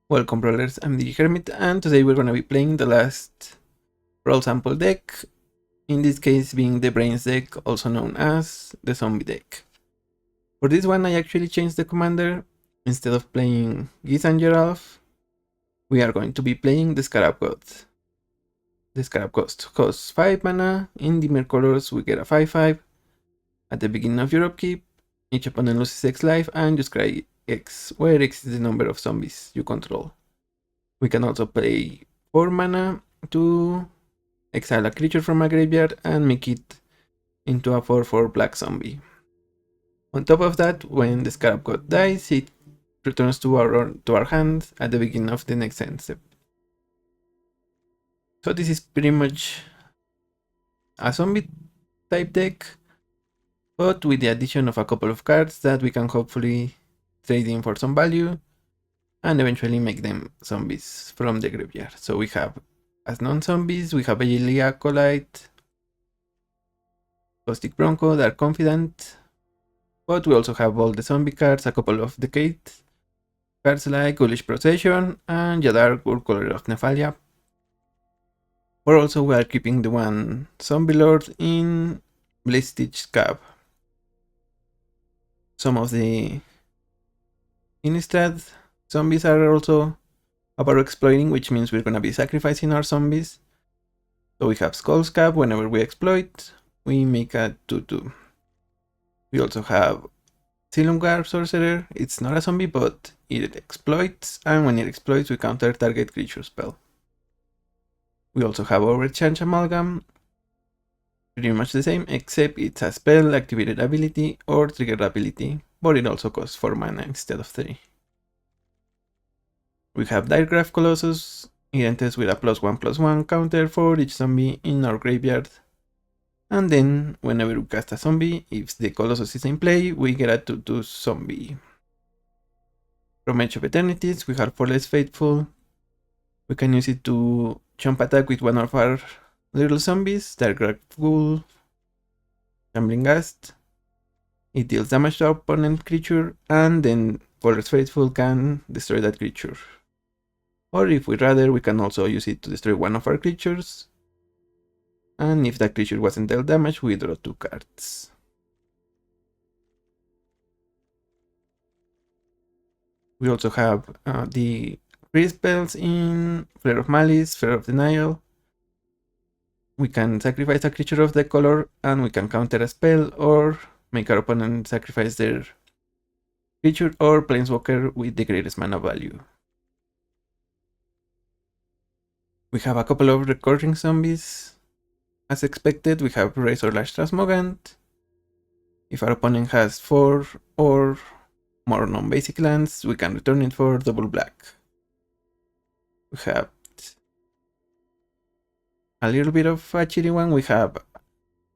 Welcome Brawlers, I'm the Hermit, and today we're gonna be playing the last Brawl sample deck, in this case being the Braains deck, also known as the Zombie deck. For this one I actually changed the commander. Instead of playing Geese and Giraffe, we are going to be playing the Scarab God. The Scarab Ghost costs 5 mana, in Dimir colors we get a 5/5. At the beginning of your upkeep, each opponent loses X life and you scry X, where X is the number of zombies you control. We can also play 4 mana to exile a creature from a graveyard and make it into a 4/4 black zombie. On top of that, when the Scarab God dies, it returns to our hand at the beginning of the next end step. So this is pretty much a zombie type deck, but with the addition of a couple of cards that we can hopefully trade in for some value and eventually make them zombies from the graveyard. So we have, as non-zombies, we have Agility Acolyte, Caustic Bronco, Dark Confidant, but we also have all the zombie cards, a couple of Decade cards like Ghoulish Procession and Jadar, Color of Nephalia. But also we are keeping the one Zombie Lord in Blaze Stitch Cab. Some of the Innistrad zombies are also about exploiting, which means we're gonna be sacrificing our zombies. So we have Skull's Cab. Whenever we exploit, we make a 2/2. We also have Silumgar Sorcerer. It's not a zombie, but it exploits, and when it exploits, we counter target creature spell. We also have Overchange Amalgam. Pretty much the same, except it's a spell, activated ability, or triggered ability, but it also costs 4 mana instead of 3. We have Diregraph Colossus. It enters with a +1/+1 counter for each zombie in our graveyard. And then, whenever we cast a zombie, if the Colossus is in play, we get a 2/2 zombie. From Edge of Eternities, we have Forless Faithful. We can use it to jump attack with one of our little zombies, Diregraph Ghoul, Shambling Ghast. It deals damage to our opponent creature, and then Forless Faithful can destroy that creature. Or if we'd rather, we can also use it to destroy one of our creatures. And if that creature wasn't dealt damage, we draw 2 cards. We also have the free spells in Flare of Malice, Flare of Denial. We can sacrifice a creature of the color and we can counter a spell or make our opponent sacrifice their creature or planeswalker with the greatest mana value. We have a couple of recurring zombies. As expected, we have Razor Lash Transmogant. If our opponent has 4 or more non-basic lands, we can return it for double black. We have a little bit of a cheaty one. We have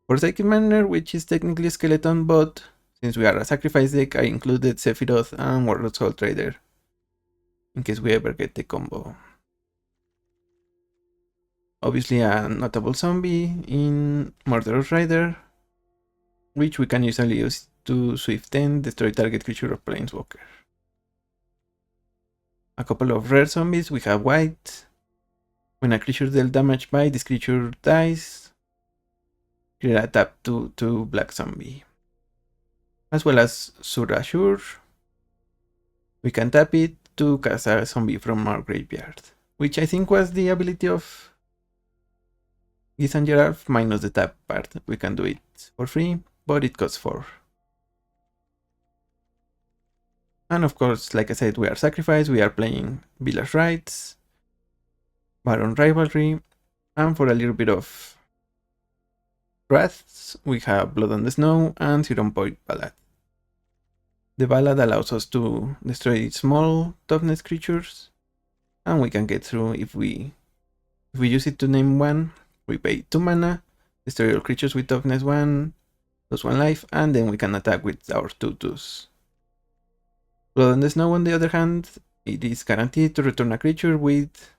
Forsaken Manor, which is technically a skeleton, but since we are a sacrifice deck, I included Sephiroth and Warlord Soul Trader in case we ever get the combo. Obviously a notable zombie in Murderous Rider, which we can usually use to Swift 10, destroy target creature of Planeswalker. A couple of rare zombies. We have White. When a creature dealt damage by this creature dies, create a tap to black zombie. As well as Surashur. We can tap it to cast a zombie from our graveyard, which I think was the ability of Geese and Giraffe minus the tap part. We can do it for free, but it costs 4. And of course, like I said, we are sacrifice. We are playing Village Rights, Baron Rivalry, and for a little bit of wraths, we have Blood on the Snow and Zero Point Ballad. The Ballad allows us to destroy small toughness creatures, and we can get through if we use it to name one. We pay 2 mana, destroy all creatures with toughness 1, lose 1 life, and then we can attack with our 2/2s. Blood on the Snow, on the other hand, it is guaranteed to return a creature with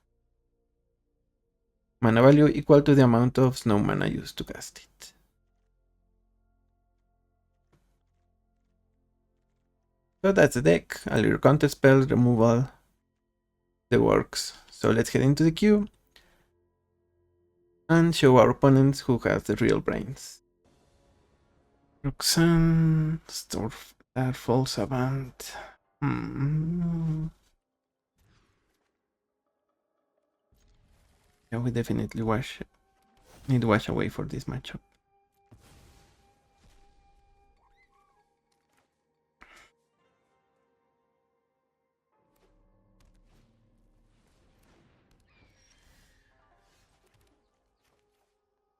mana value equal to the amount of snow mana used to cast it. So that's the deck. A little counter spell, removal, the works. So let's head into the queue and show our opponents who has the real brains. Roxanne, Starfall Savant. Yeah, we definitely need to wash away for this matchup.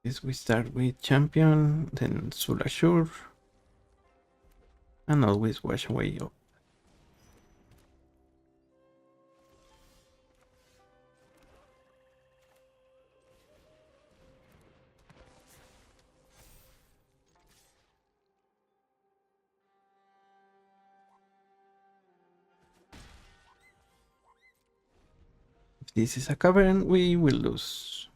Yes, we start with champion, then Sulashur, and always wash away. If this is a cavern, we will lose.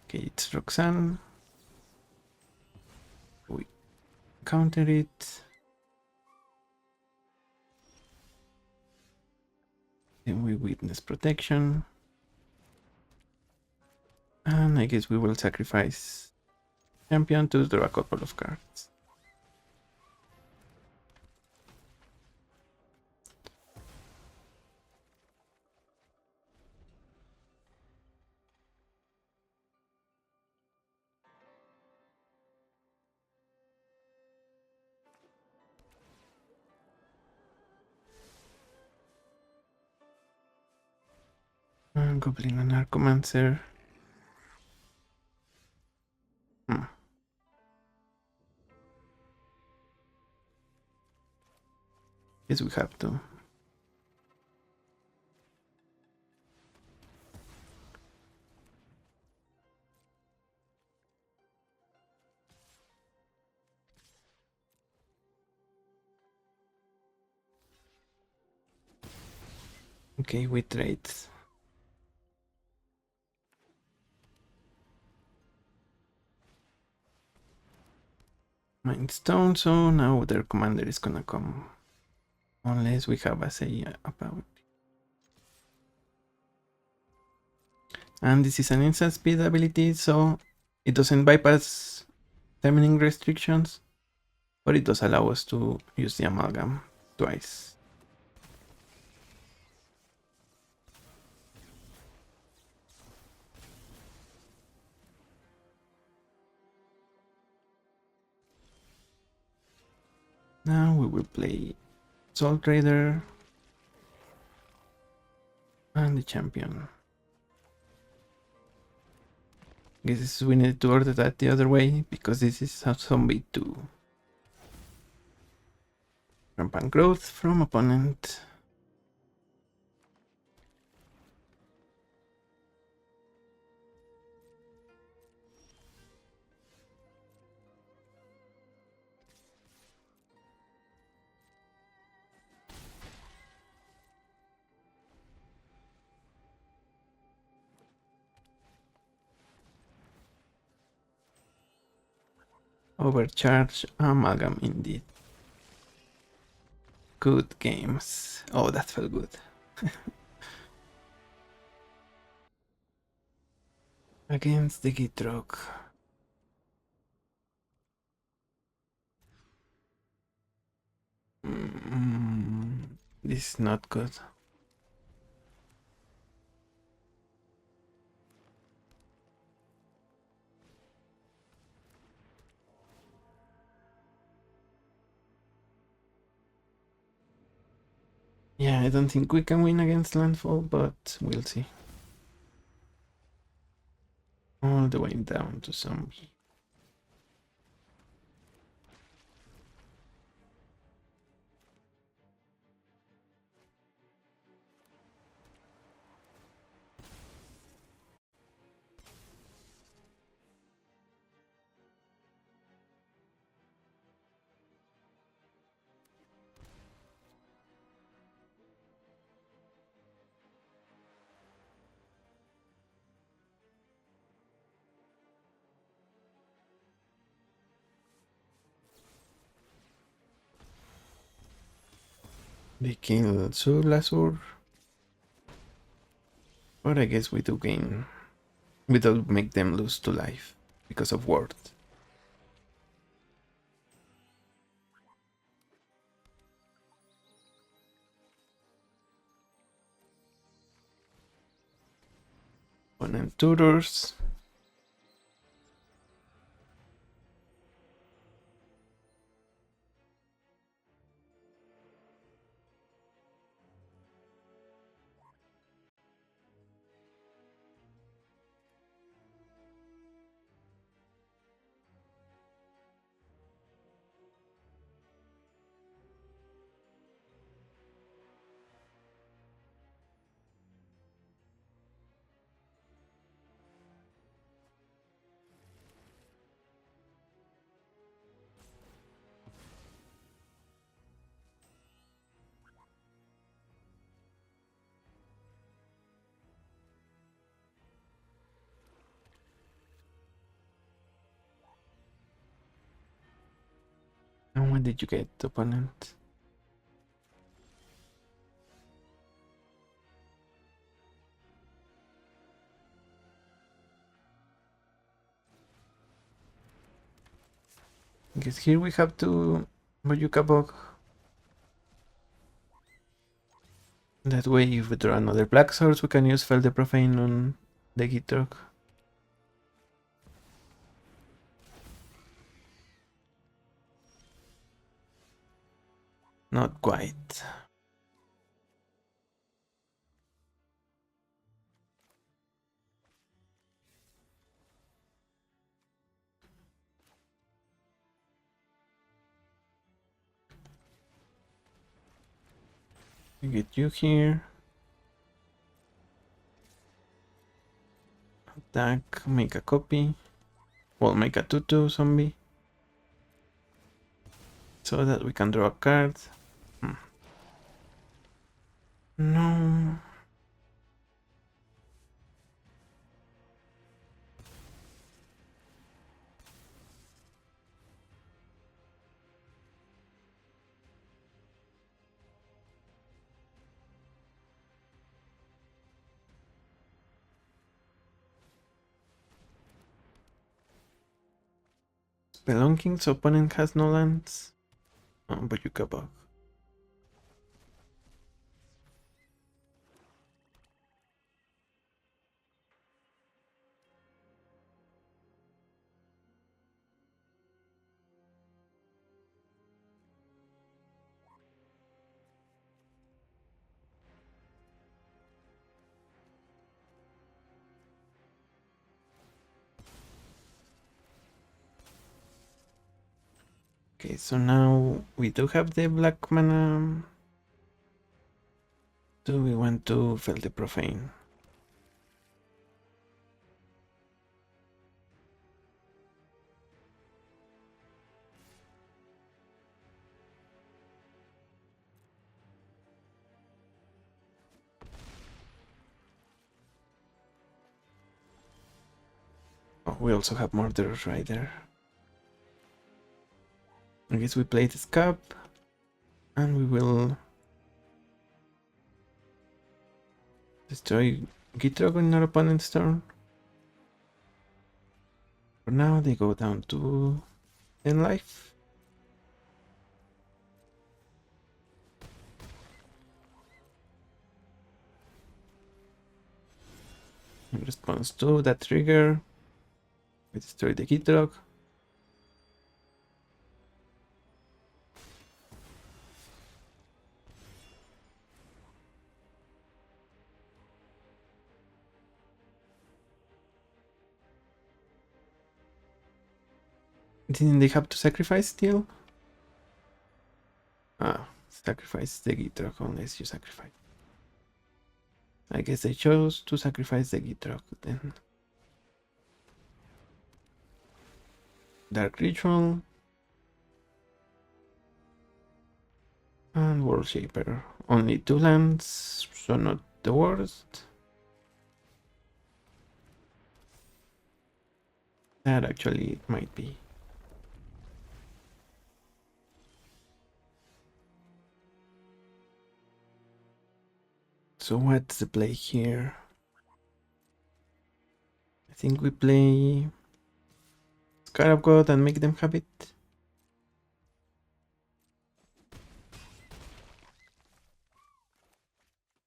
Okay, it's Roxanne. We counter it. Then we witness protection. And I guess we will sacrifice champion to draw a couple of cards. And Goblin and Arcomancer. Yes, we have to. Okay, we trade. Mind Stone, so now their commander is gonna come. Unless we have a say about it. And this is an instant speed ability, so it doesn't bypass timing restrictions, but it does allow us to use the amalgam twice. Now we will play Soul Trader and the champion. Guess we need to order that the other way because this is a zombie too. Rampant growth from opponent. Overcharge amalgam indeed. Good games. Oh, that felt good. Against the Gitrog. This is not good. Yeah, I don't think we can win against landfall, but we'll see. All the way down to zombie. They kill Lasur. But I guess we do gain. We don't make them lose to life because of ward. Opponent tutors. And what did you get, opponent? I guess here we have to Boyuka Bog. That way, if we draw another black source, we can use Fel the Profane on the Gitrog. Not quite. Get you here. Attack, make a copy. Well, make a 2/2 zombie. So that we can draw a card. No. Spelunking's opponent has no lands. Oh, but you can bug. Okay, so now we do have the black mana. Do we want to Fel the Profane? Oh, we also have Murderers right there. I guess we play the Scab. And we will destroy Gitrog in our opponent's turn. For now, they go down to 10 life. In response to that trigger, we destroy the Gitrog. Didn't they have to sacrifice still? Ah, sacrifice the Gitrog unless you sacrifice. I guess they chose to sacrifice the Gitrog then. Dark Ritual. And World Shaper. Only 2 lands, so not the worst. That actually might be. So what's the play here? I think we play Scarab God and make them have it.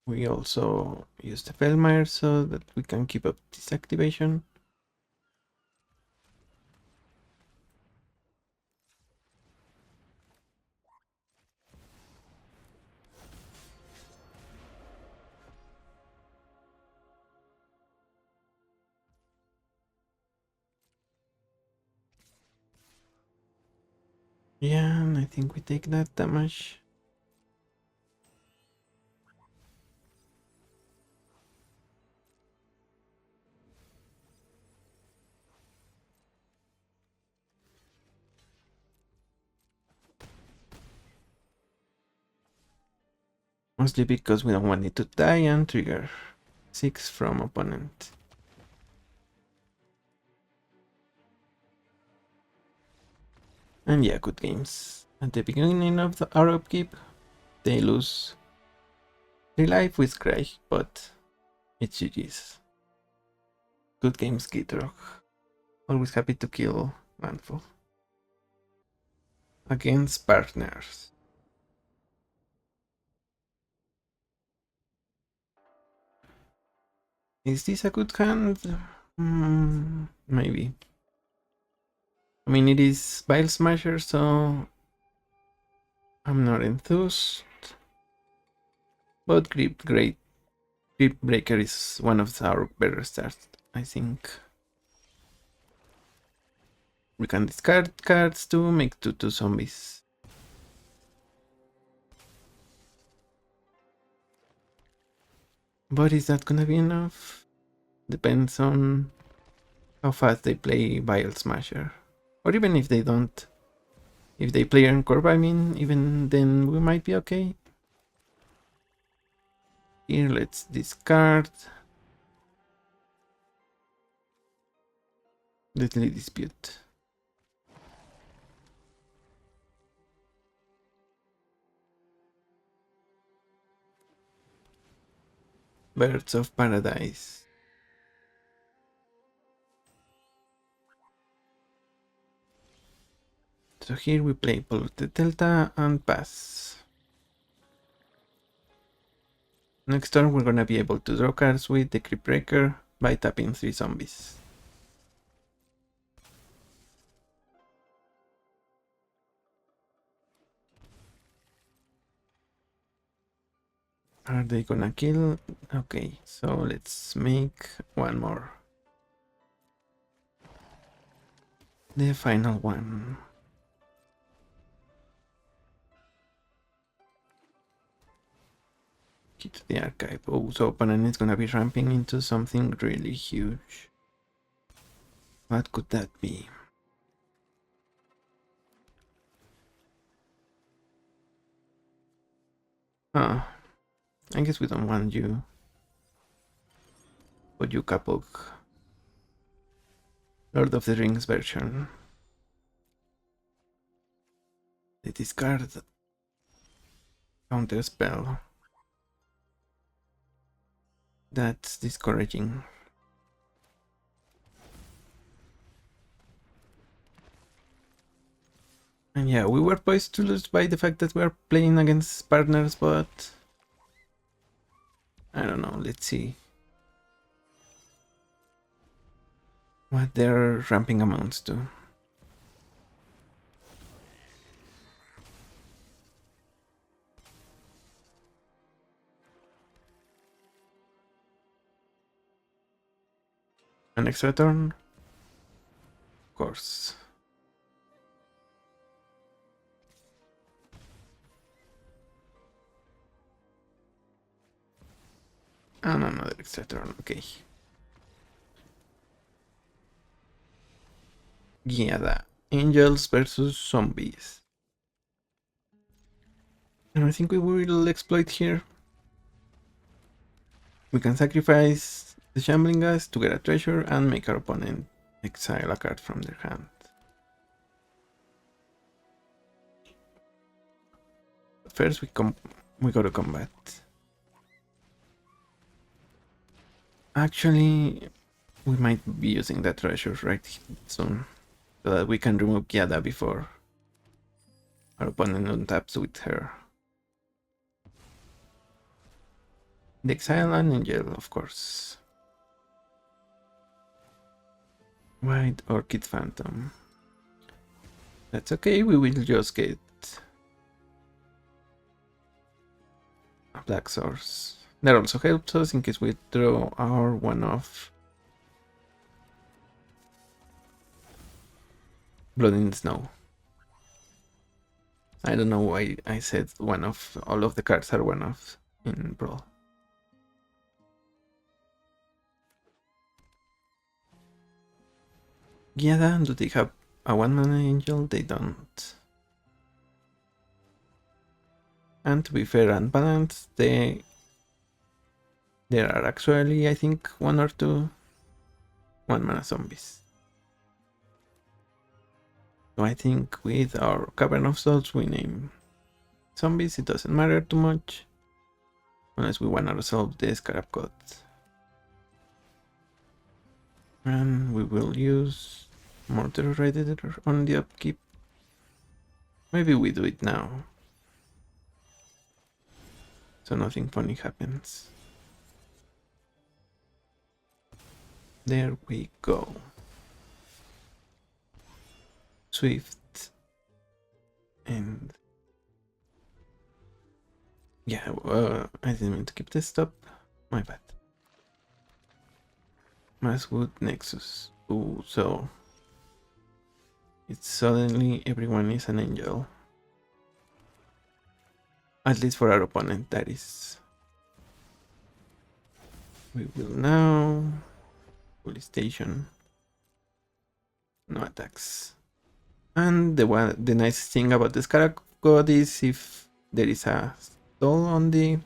We also use the Felmire so that we can keep up this activation. Yeah, and I think we take that damage. Mostly because we don't want it to die and trigger 6 from opponent. And yeah, good games. At the beginning of our upkeep, they lose 3 life with Cry, but it's GG's. Good games, Gitrog. Always happy to kill landfall. Against partners. Is this a good hand? Maybe. I mean, it is Bile Smasher, so I'm not enthused. But Grip Breaker is one of our better starts, I think. We can discard cards to make 2/2 zombies. But is that gonna be enough? Depends on how fast they play Bile Smasher. Or even if they don't. If they play Encore, I mean, even then we might be okay. Here, let's discard. Deadly Dispute. Birds of Paradise. So here we play Polluted Delta and pass. Next turn we're gonna be able to draw cards with the Crypt Breaker by tapping 3 zombies. Are they gonna kill? Okay, so let's make one more. The final one. Key to the archive. Oh, so opponent is gonna be ramping into something really huge. What could that be? Ah, I guess we don't want you. But you Kapok. Lord of the Rings version. They discard counter spell. That's discouraging. And yeah, we were poised to lose by the fact that we are playing against partners, but I don't know, let's see what their ramping amounts to. An extra turn? Of course. And another extra turn, okay. Guiada. Angels versus zombies. And I think we will exploit here. We can sacrifice the Shambling Gas to get a treasure and make our opponent exile a card from their hand. But first we go to combat. Actually, we might be using that treasure right soon, so that we can remove Giada before our opponent untaps with her. The Exile and Angel, of course. White Orchid Phantom. That's okay, we will just get a Black Source. That also helps us in case we draw our one-off Blood in the Snow. I don't know why I said one-off. All of the cards are one-off in Brawl. Giada, do they have a 1-mana angel? They don't. And to be fair and balanced, there are actually, I think, 1 or 2 1-mana zombies. So I think with our Cavern of Souls we name zombies, it doesn't matter too much. Unless we want to resolve the Scarab God. And we will use Mortar Radiator on the upkeep. Maybe we do it now, so nothing funny happens. There we go. Swift. And yeah, I didn't mean to keep this up. My bad. Masswood Nexus. Ooh, so it's suddenly everyone is an angel. At least for our opponent, that is. We will now police station. No attacks. And the nice thing about the Scarab God is if there is a stall on the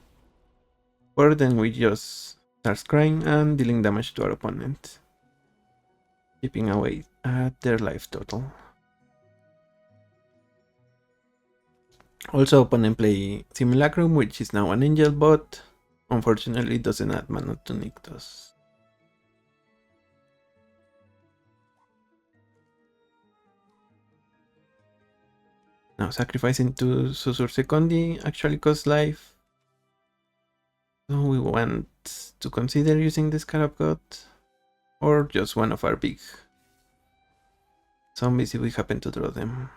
board, then we just start scrying and dealing damage to our opponent, chipping away at their life total. Also, opponent play Simulacrum, which is now an angel, but unfortunately doesn't add mana to Nykthos. Now sacrificing to Susur Secondi actually costs life. So we want to consider using the Scarab God or just one of our big zombies if we happen to draw them.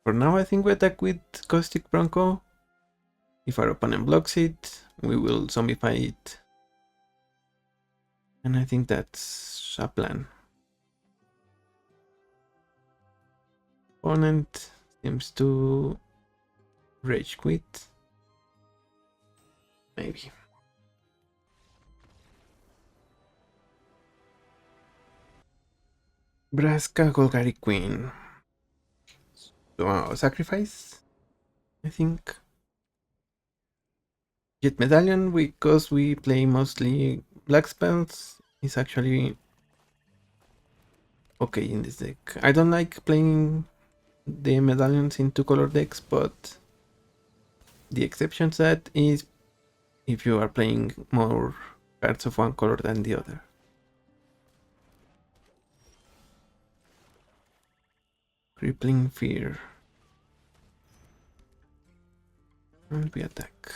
For now I think we attack with Caustic Bronco. If our opponent blocks it, we will zombify it. And I think that's a plan. Opponent seems to rage quit. Maybe. Braska Golgari Queen. So sacrifice, I think. Jet Medallion, because we play mostly black spells, is actually okay in this deck. I don't like playing the medallions in 2-color decks, but the exception to that is if you are playing more cards of one color than the other. Crippling Fear. And we attack.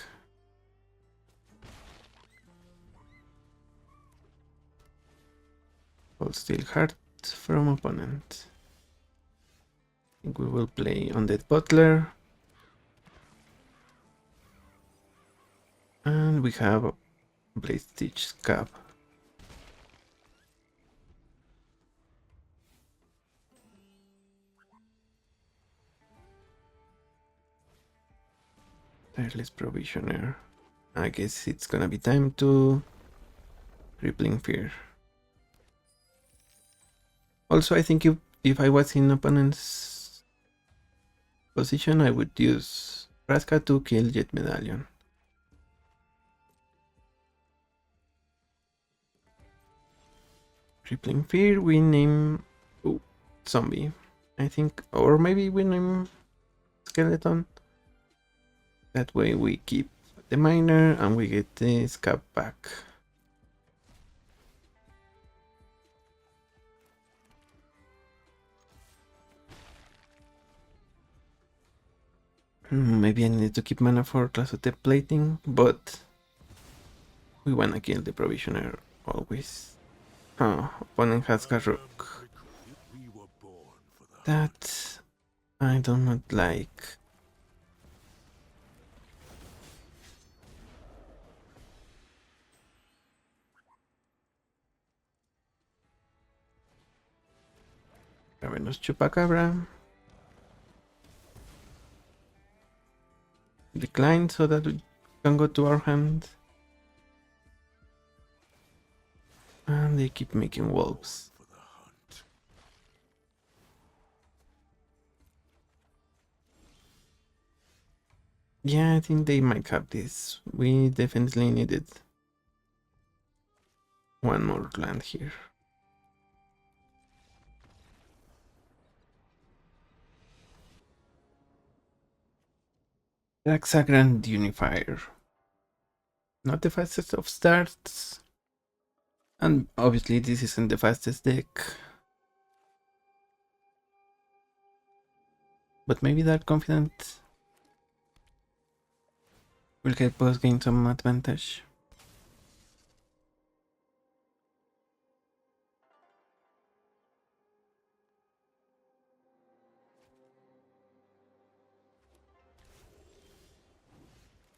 Hold Steel Heart from opponent. I think we will play Undead Butler. And we have Blade Stitch Scab. Tireless Provisioner. I guess it's gonna be time to Crippling Fear. Also, I think if I was in opponent's position, I would use Braska to kill Jet Medallion. Crippling Fear, we name Zombie, I think, or maybe we name Skeleton. That way we keep the miner and we get this cap back. Maybe I need to keep mana for class of the plating, but we wanna kill the provisioner always. Oh, opponent has Garruk. That I do not like. Ravenous Chupacabra. Decline so that we can go to our hand. And they keep making wolves. Yeah, I think they might have this. We definitely needed one more land here. Raxa Grand Unifier. Not the fastest of starts. And obviously this isn't the fastest deck. But maybe that confident will help us gain some advantage.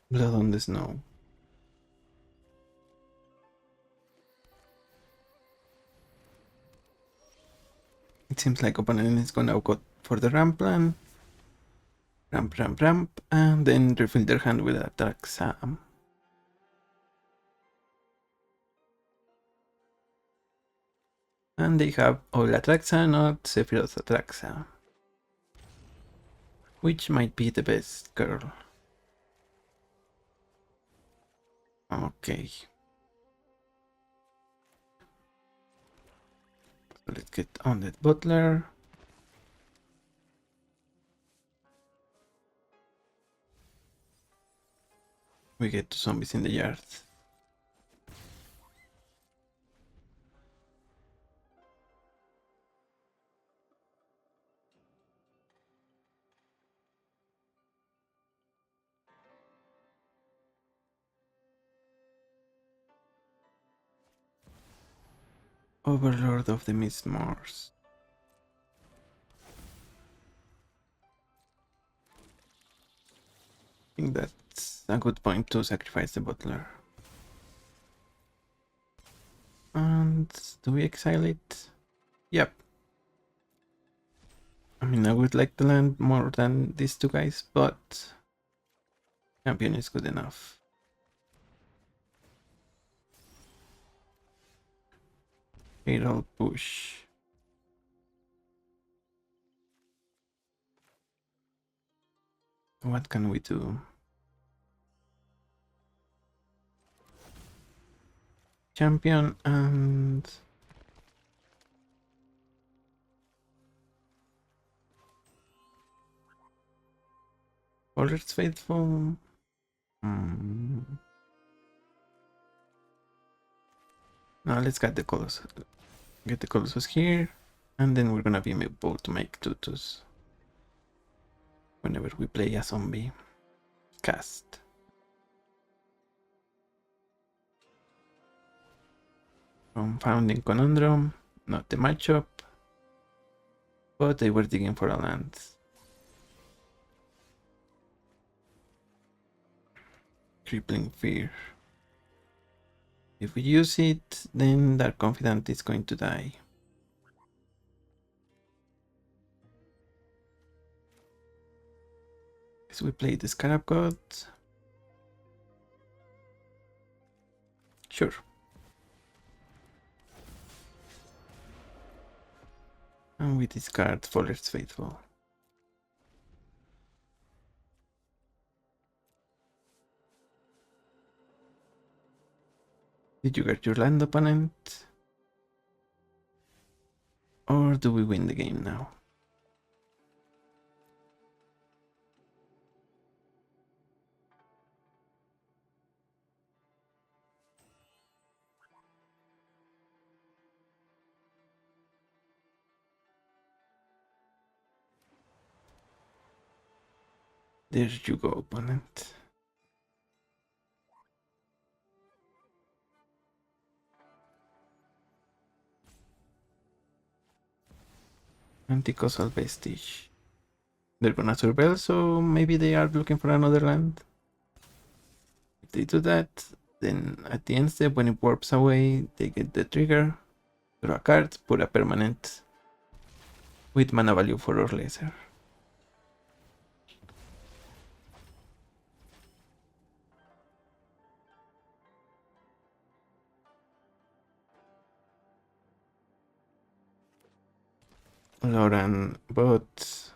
Blood on the snow. It seems like opponent is gonna go for the ramp plan. Ramp, and then refill their hand with a Traxa. And they have Oil Atraxa, not Sephiroth Atraxa. Which might be the best, girl. Okay. So let's get on that butler. We get two zombies in the yard. Overlord of the Mist Mars. I think that's a good point to sacrifice the butler. And do we exile it? Yep. I mean, I would like to land more than these two guys, but champion is good enough. Fatal push. What can we do? Champion and Waller's Faithful. Now let's get the Colossus. Get the Colossus here, and then we're gonna be able to make tutus whenever we play a zombie cast. Founding Conundrum, not the matchup, but they were digging for a land. Crippling Fear. If we use it, then Dark Confidant is going to die. Guess we play the Scarab God. Sure. And we discard Faller's Faithful. Did you get your land, opponent? Or do we win the game now? There you go, opponent. Anti-causal vestige. They're gonna surveil, so maybe they are looking for another land. If they do that, then at the end step, when it warps away, they get the trigger, draw a card, put a permanent with mana value 4 or lesser. Lauren, but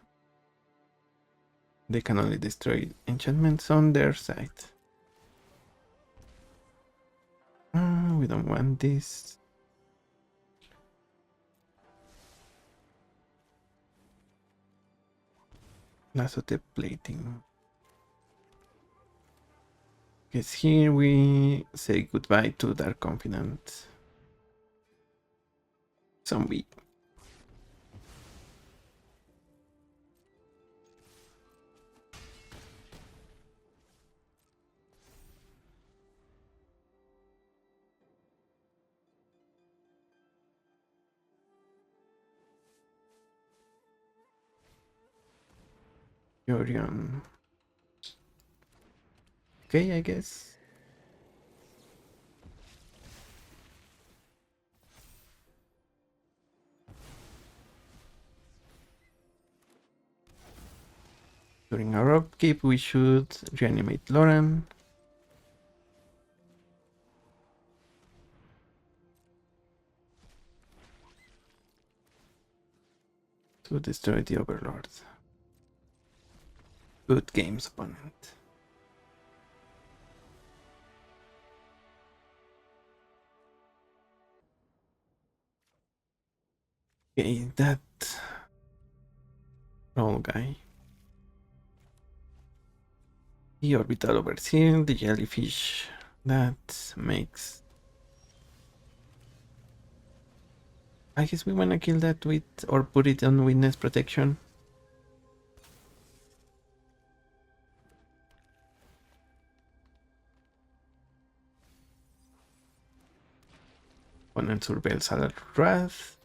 they can only destroy enchantments on their side. We don't want this. Lasso tape plating. Guess here we say goodbye to Dark Confidant. Zombie. Yorion. Okay, I guess. During our upkeep, we should reanimate Lauren. To destroy the Overlord. Good games, opponent. Okay, that Brawl guy. The Orbital Overseer, the Jellyfish. That makes... I guess we wanna kill that with... or put it on Witness Protection. Opponent surveils a Wrath.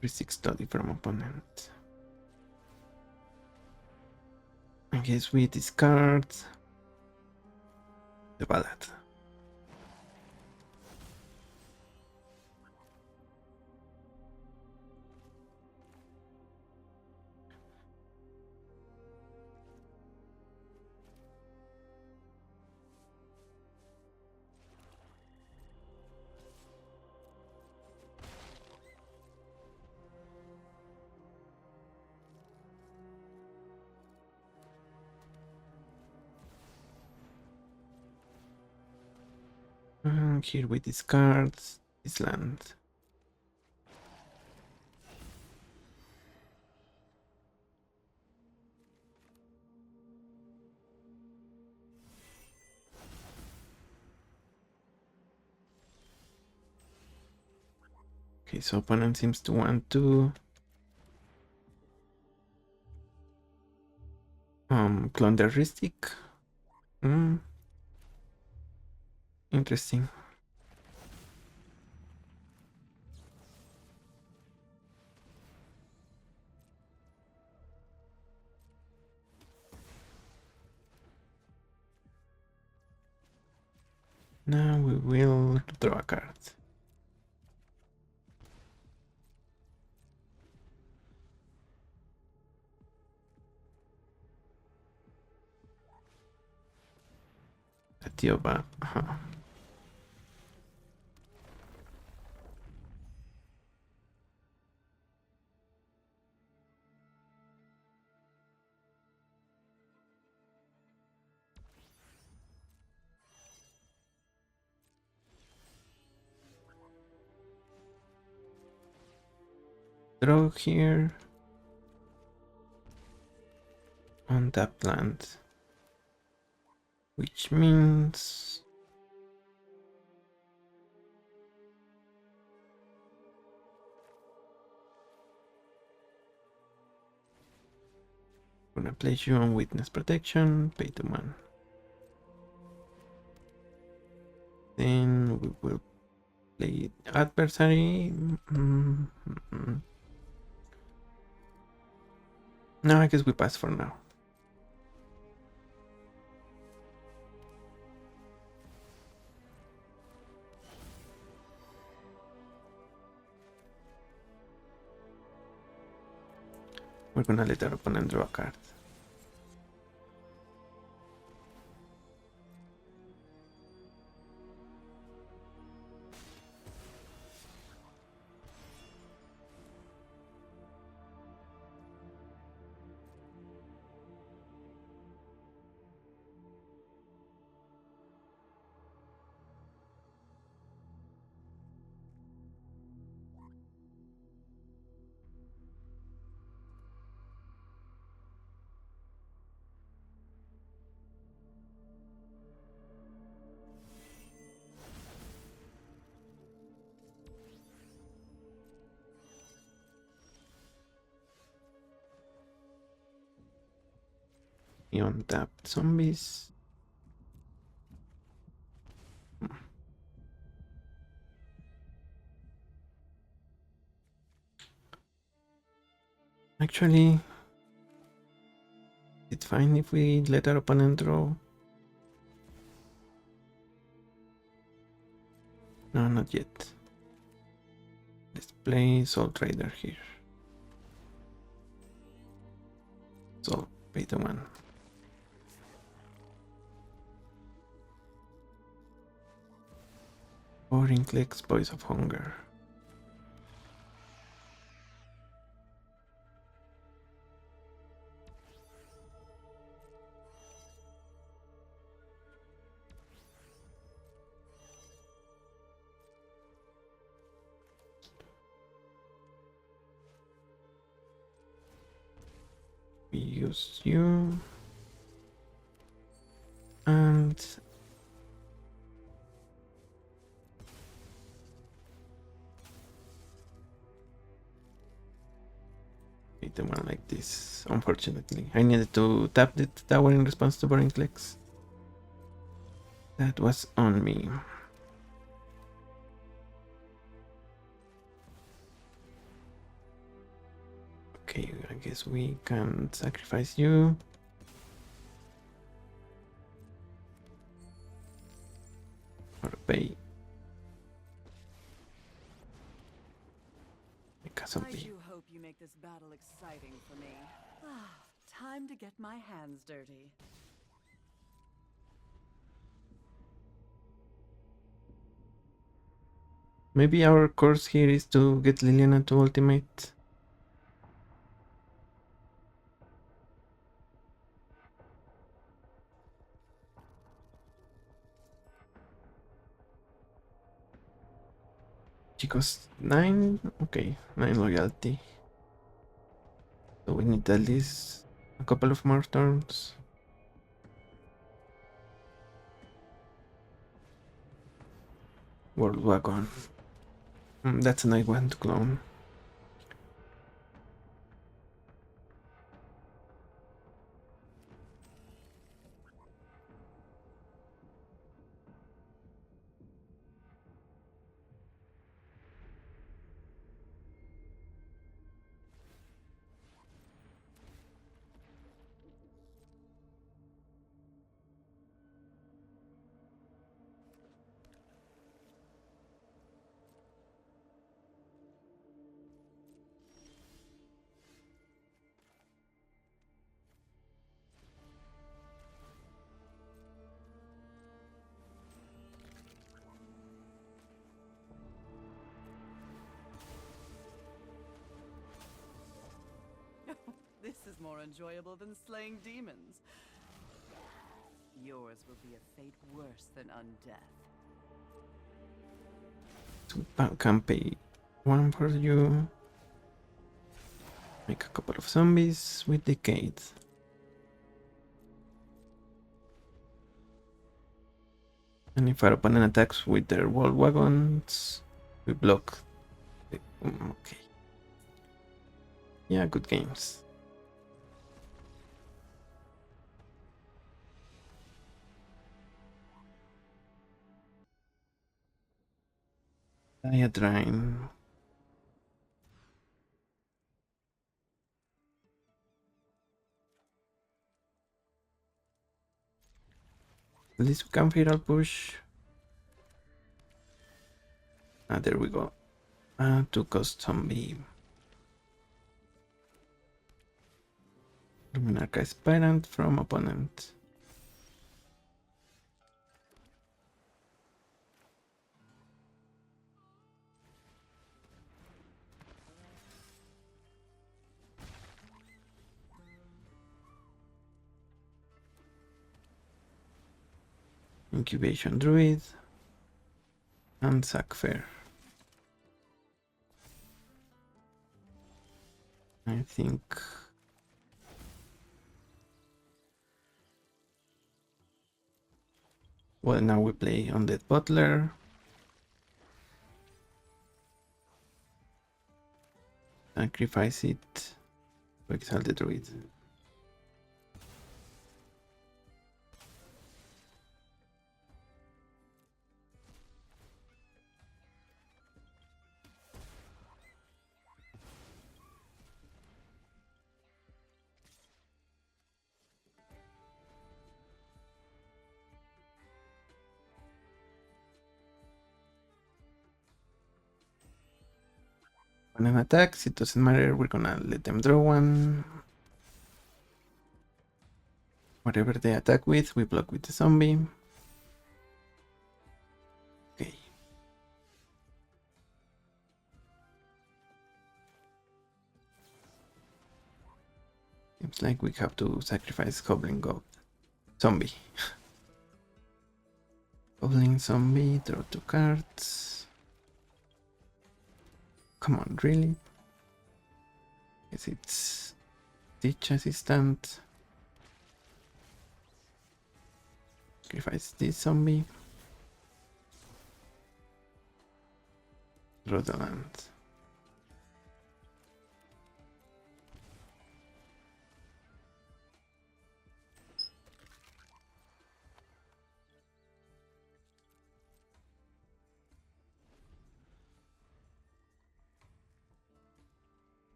3-6 study from opponent. I guess we discard the ballad. Here we discard this land. Okay, so opponent seems to want to clone the heuristic. Interesting. Now we will draw a card. Atioba. Draw here. Untapped land. which means I'm gonna place you on witness protection, pay to 1. Then we will play adversary. No, I guess we pass for now. We're gonna let our opponent draw a card. Untapped zombies. Actually, it's fine if we let our opponent draw. No, not yet. Let's play Soul Trader here. Soul, pay to 1. Or Inklex, Voice of Hunger. We use you. And the one like this. Unfortunately, I needed to tap the tower in response to Boring Clicks. That was on me. Okay, I guess we can sacrifice you. Or pay. Because of the. Make this battle exciting for me. Time to get my hands dirty. Maybe our course here is to get Liliana to ultimate. She costs 9. Okay, 9 loyalty. So we need at least a couple of more turns. World Wagon. That's a nice one to clone. This is more enjoyable than slaying demons. Yours will be a fate worse than undeath. So can pay 1 for you. Make a couple of zombies with Decade. And if our opponent attacks with their wall wagons, we block. Okay. Yeah, good games. Diadrain. At least we can feral push. Ah, there we go. To cost zombie. Luminarca Aspirant from opponent. Incubation Druid. And Sack Fair. I think. Well, now we play Undead Butler. Sacrifice it to exile the druid. When an attacks, it doesn't matter, we're gonna let them draw one. Whatever they attack with, we block with the zombie. Okay. Seems like we have to sacrifice Goblin God. Zombie. Goblin zombie, draw 2 cards. Come on, really? Yes, it's Teach Assistant. Sacrifice this zombie. Draw the land.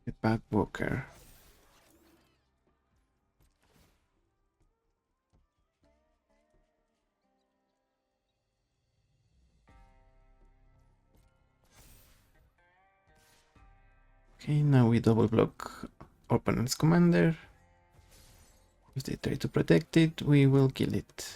Get back Walker. Okay, now we double block opponent's commander. If they try to protect it, we will kill it.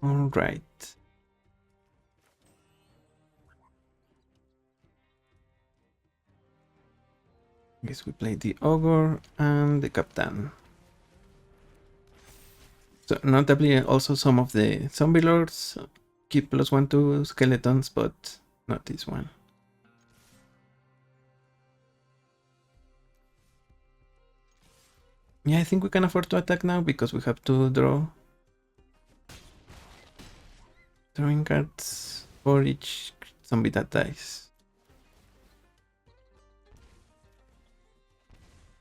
All right. Guess we play the ogre and the captain. So notably, also some of the zombie lords keep +1 to skeletons, but not this one. Yeah, I think we can afford to attack now because we have to draw. Drawing cards for each zombie that dies.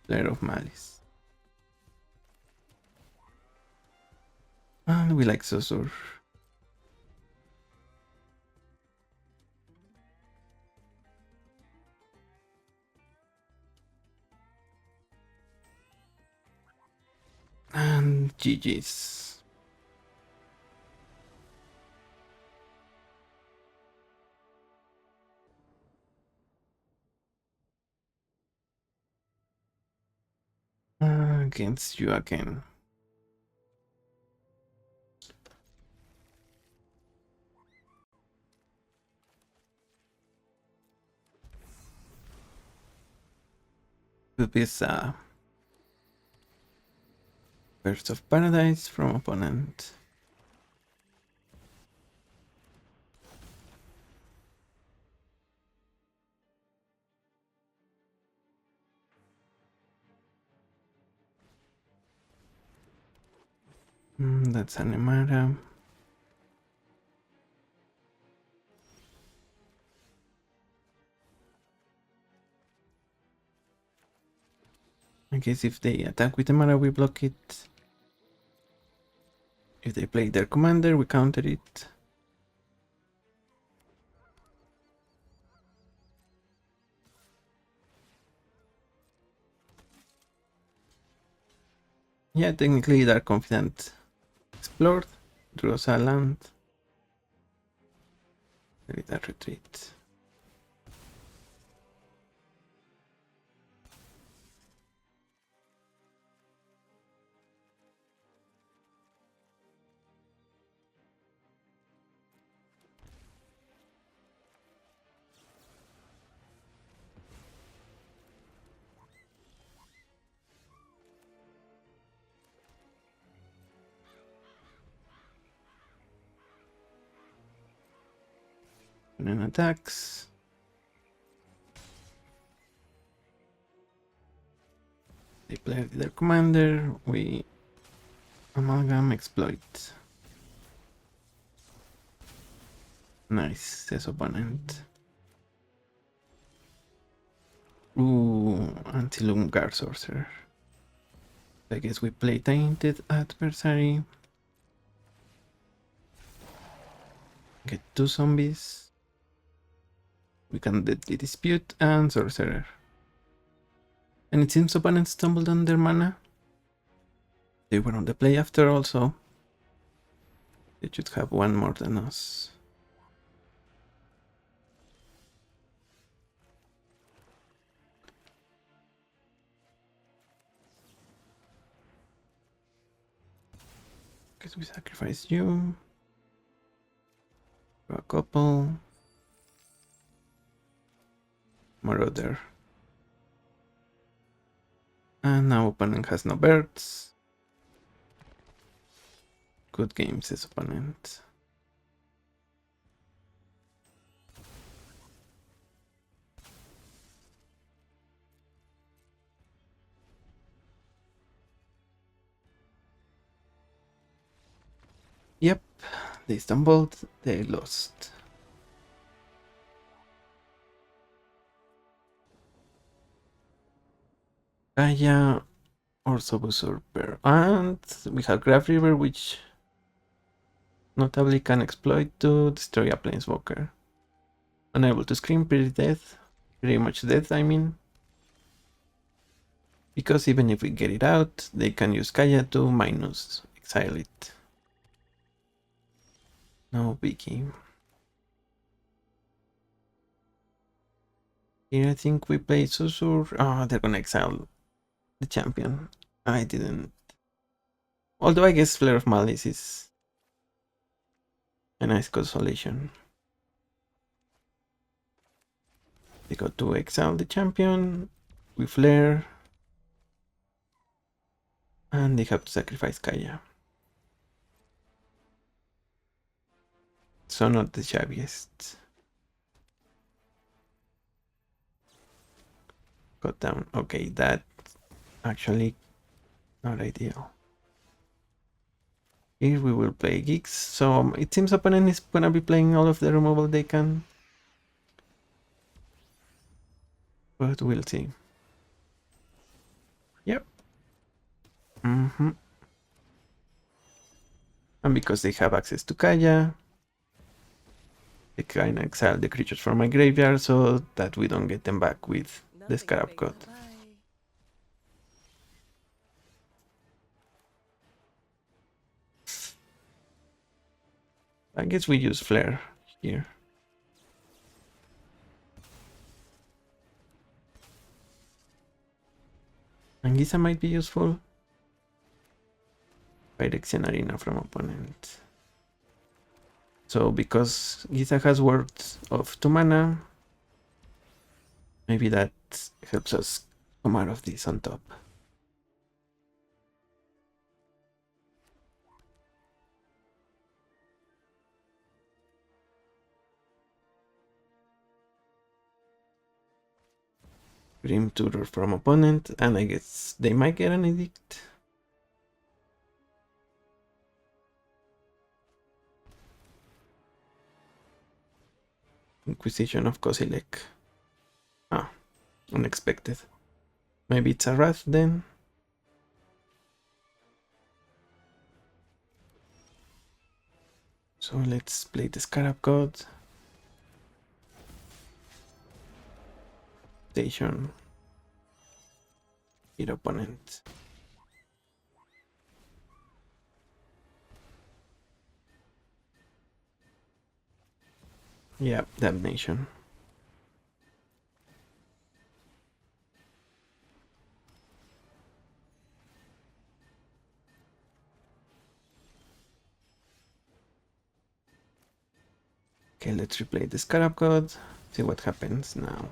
Player of Malice. And we like Susur. And GG's. Against you again. Could be a Burst of Paradise from opponent. That's Animara. I guess if they attack with Animara, we block it. If they play their commander, we counter it. Yeah, technically they're confident. Explored, draws a land. There is a retreat. And then attacks. They play their commander, we amalgam, exploit. Nice, says opponent. Ooh, anti-Lungar sorcerer. I guess we play tainted adversary. Get 2 zombies. We can deadly dispute and sorcerer. And it seems opponents stumbled on their mana. They were on the play after all, so they should have one more than us. Guess we sacrifice you. Draw a couple. Marauder. And now opponent has no birds. Good game, says opponent. Yep, they stumbled, they lost. Kaya or Usurper. And we have Graph River, which notably can exploit to destroy a Planeswalker. Unable to scream, pretty much dead, I mean. Because even if we get it out, they can use Kaya to minus exile it. No biggie. Here I think we play Susur. Oh, they're gonna exile the champion. I didn't. Although I guess Flare of Malice is a nice consolation. They got to exile the champion. We flare. And they have to sacrifice Kaya. So not the shabbiest. Got down. Okay, that actually not ideal. Here we will play Geeks. So it seems opponent is gonna be playing all of the removal they can. But we'll see. Yep. And because they have access to Kaya, they can exile the creatures from my graveyard so that we don't get them back with the Scarab code. I guess we use Flare here. And Giza might be useful. Phyrexian Arena from opponent. So because Giza has words of 2 mana, maybe that helps us come out of this on top. Grim Tutor from opponent, and I guess they might get an edict. Inquisition of Kozilek. Ah, unexpected. Maybe it's a Wrath then? So let's play the Scarab God. Station. Hit opponent. Yeah, Damnation. Okay, let's replay the Scarab God. See what happens now.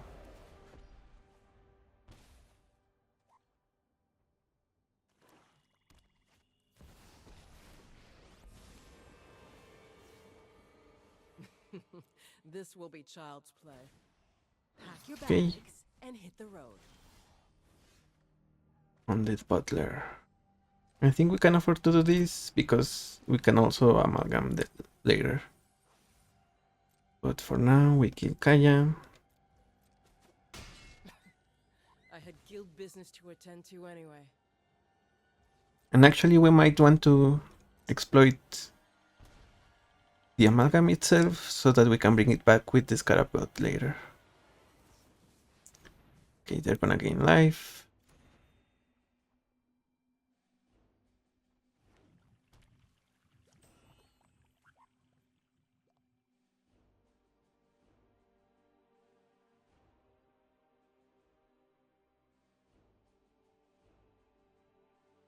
This will be child's play. Pack your Okay. bags and hit the road. Undead Butler. I think we can afford to do this because we can also amalgam later. But for now, we kill Kaya. I had guild business to attend to anyway. And actually, we might want to exploit the amalgam itself so that we can bring it back with the Scarab God later. Okay, they're gonna gain life.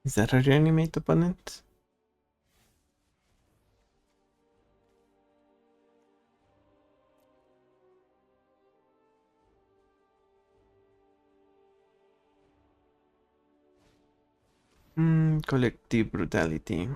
Is that a reanimate opponent? Collective Brutality.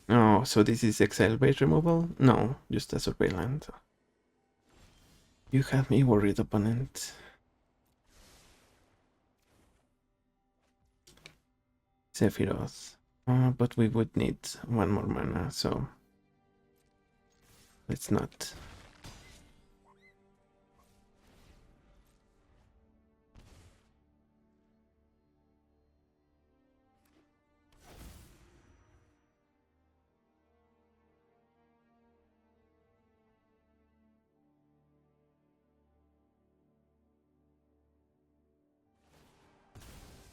Oh, so this is exile base removal? No, just a surveillance. You have me worried, opponent. Sephiroth. But we would need one more mana, so let's not.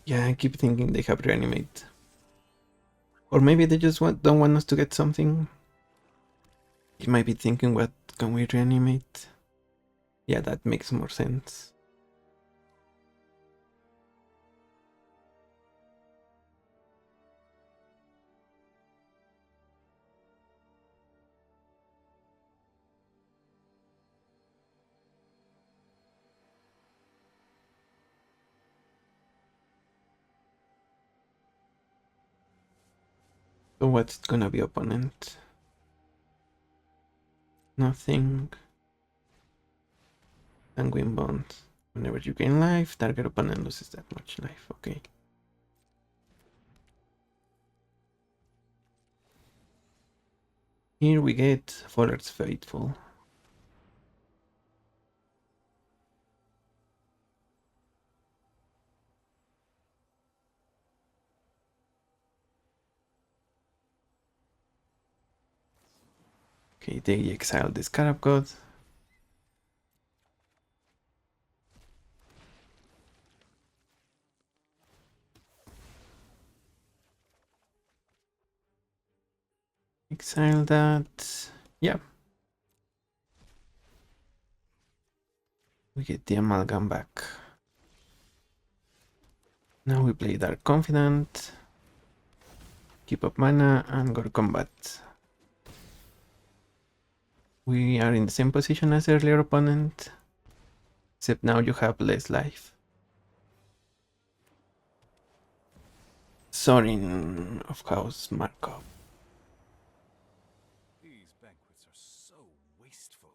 Yeah, I keep thinking they have reanimate. Or maybe they just don't want us to get something. You might be thinking, what can we reanimate? Yeah, that makes more sense. So what's gonna be opponent? Nothing. Sanguine Bond. Whenever you gain life, target opponent loses that much life. Okay. Here we get Fuller's Faithful. Okay, they exile the Scarab God. Exile that. Yeah. We get the amalgam back. Now we play Dark Confidant, keep up mana, and go to combat. We are in the same position as earlier opponent, except now you have less life. Sorin of House Markov. These banquets are so wasteful.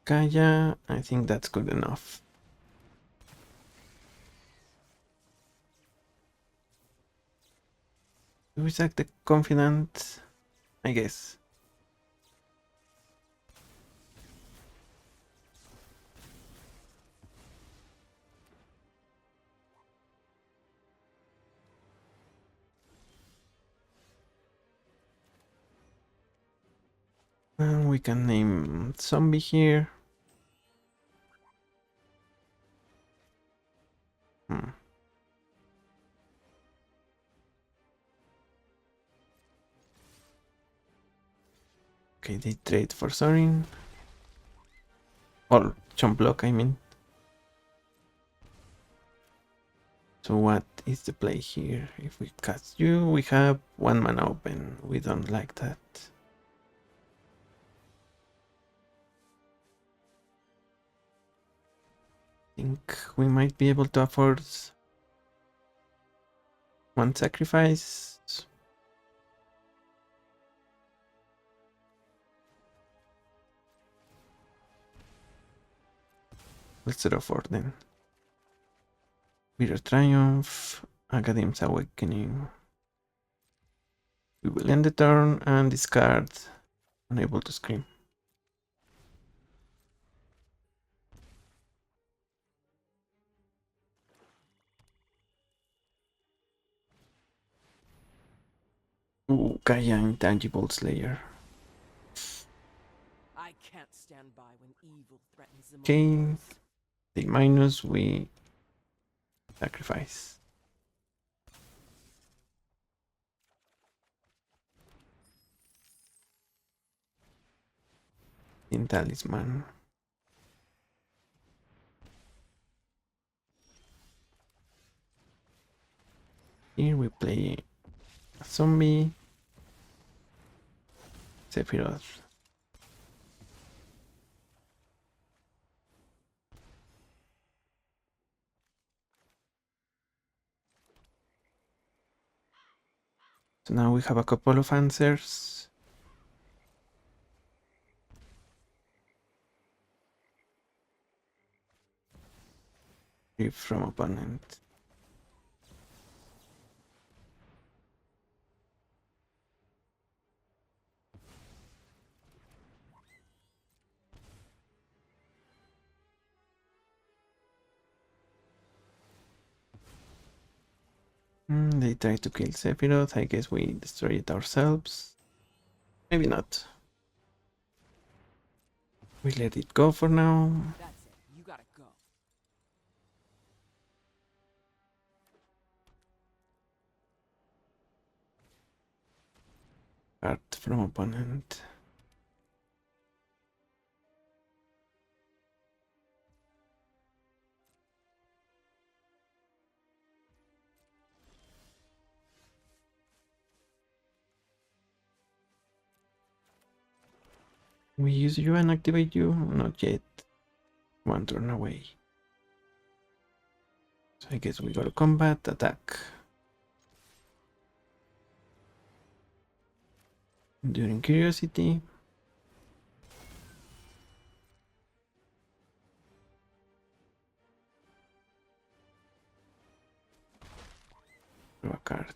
Kaya, I think that's good enough. Do we sack the Confidant? I guess. And we can name zombie here. Okay, they trade for Sorin. Or chump block, I mean. So what is the play here? If we cast you, we have 1 mana open. We don't like that. Think we might be able to afford 1 sacrifice. Let's draw 4 then. Bitter Triumph, Academ's Awakening. We will end the turn and discard Unable to Scream. Ooh, Kaya Intangible Slayer. I can't stand by when evil threatens the Okay, the minus we sacrifice. In Talisman. Here we play a zombie. Sephiroth. So now we have a couple of answers. If from opponent. They try to kill Sephiroth. I guess we destroy it ourselves. Maybe not. We let it go for now. That's it. You gotta go. Card from opponent. We use you and activate you? Not yet. 1 turn away. So I guess we go to combat, attack. During Curiosity. Draw a card.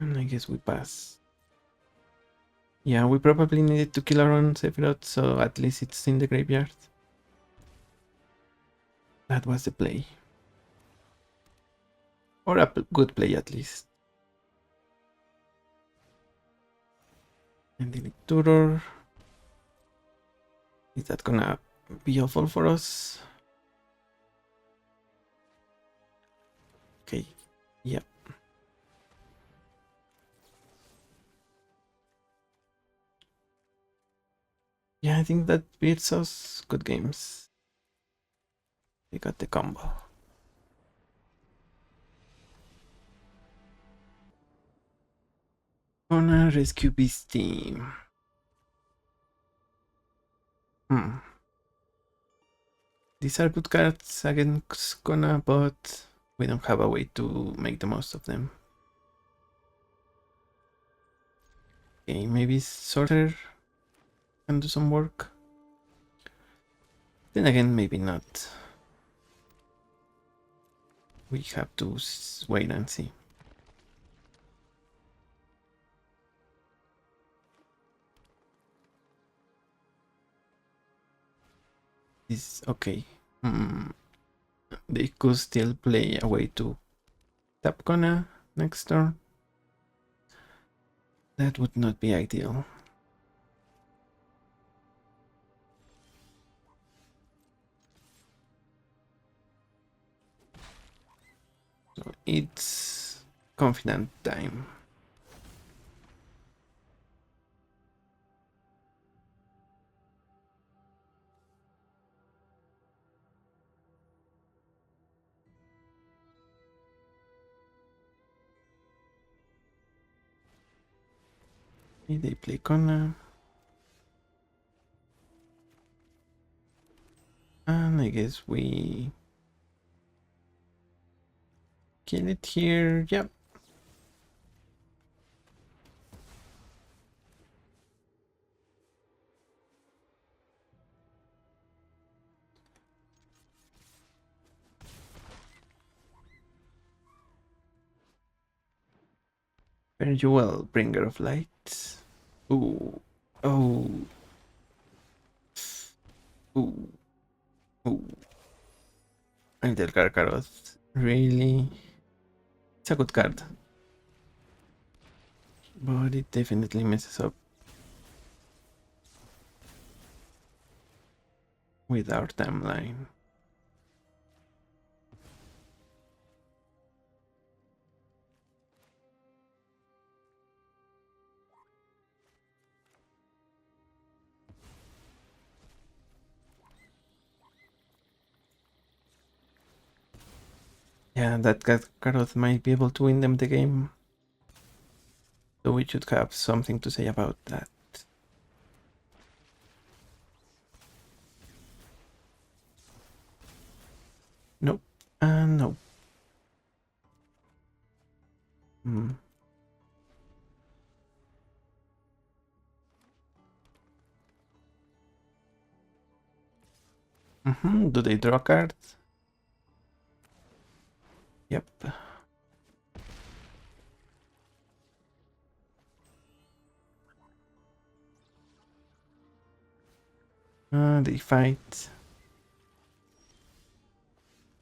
And I guess we pass. Yeah, we probably needed to kill our own Sephiroth, so at least it's in the graveyard. That was the play. Or a good play at least. And the Tutor. Is that gonna be awful for us? Okay, yep. Yeah, I think that beats us. Good games. We got the combo. Gonna rescue Beast team. These are good cards against Kona, but we don't have a way to make the most of them. Okay, maybe Sorcerer can do some work. Then again, maybe not. We have to wait and see. This okay. They could still play a way to tap Kona next turn. That would not be ideal. So it's confident time. Okay, they play Kona. And I guess we kill it here. Yep. Very well, Bringer of Light. Ooh. Oh. Ooh. Ooh. And the Karkaroth. Really? It's a good card. But it definitely messes up with our timeline. Yeah, that Karkaroth might be able to win them the game. So we should have something to say about that. Nope. Nope. Do they draw cards? Yep. They fight.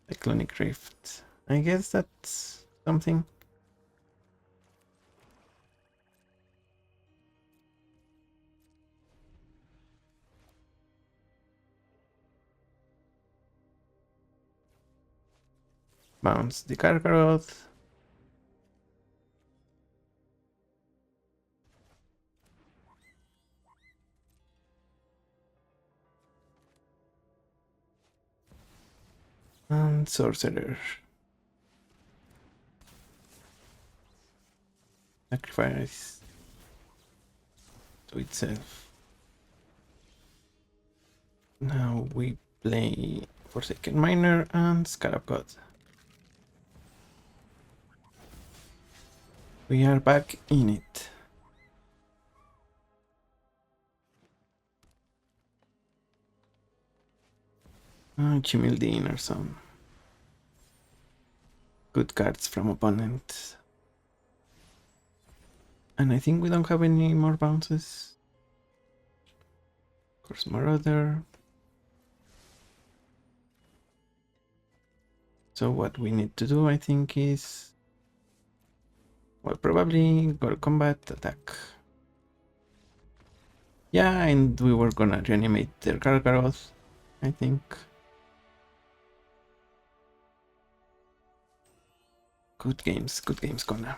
Cyclonic Rift. I guess that's something. Bounce the Karkaroth. And Sorcerer. Sacrifice to itself. Now we play Forsaken Miner and Scarab God. We are back in it. Chimildine or some good cards from opponent. And I think we don't have any more bounces. Of course, Marauder. So what we need to do, I think, is... well, probably go to combat, attack. Yeah, and we were gonna reanimate their Gargaroth, I think. Good games, Connor.